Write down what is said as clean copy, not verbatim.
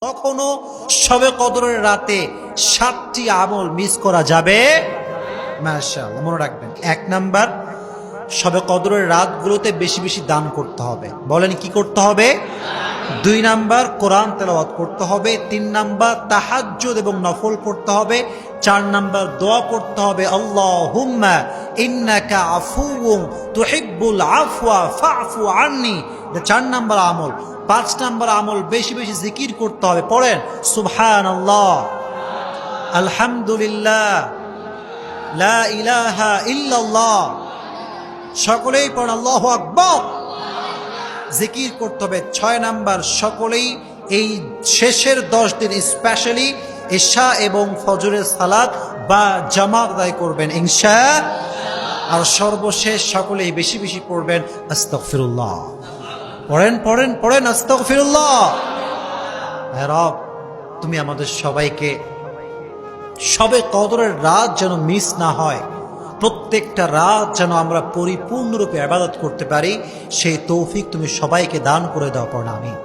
কখনো শবে কদরের রাতে 7টি আমল মিস করা যাবে মাশাআল্লাহ। মনে রাখবেন, 1 নাম্বার, শবে কদরের রাতগুলোতে বেশি বেশি দান করতে হবে। বলেন কি করতে হবে? 2 নাম্বার, কোরআন তেলাওয়াত করতে হবে। 3 নাম্বার, তাহাজ্জুদ এবং নফল পড়তে হবে। 4 নাম্বার, দোয়া করতে হবে, আল্লাহুম্মা ইন্নাকা আফুউন তুহিব্বুল আফওয়া ফাফু আন্নি। 4 নাম্বার আমল। 5 নাম্বার আমল, বেশি বেশি জিকির করতে হবে। পড়েন সুবহানাল্লাহ, আলহামদুলিল্লাহ, লা ইলাহা ইল্লাল্লাহ। সকলেই পড়েন আল্লাহু আকবার। জিকির করতে হবে। 6 নাম্বার, সকলেই এই শেষের 10 দিন স্পেশালি ইশা এবং ফজরের সালাত বা জামাত আদায় করবেন ইনশাআল্লাহ। আর সর্বশেষ সকলেই বেশি বেশি পড়বেন আস্তাগফিরুল্লাহ। পড়েন পড়েন পড়েন আস্তাগফিরুল্লাহ। হে রব, তুমি আমাদের সবাইকে শবে কদরের রাত যেন মিস না হয়, প্রত্যেকটা রাত যেন আমরা পরিপূর্ণরূপে ইবাদত করতে পারি, সেই তৌফিক তুমি সবাইকে দান করে দাও। পড়া আমিন।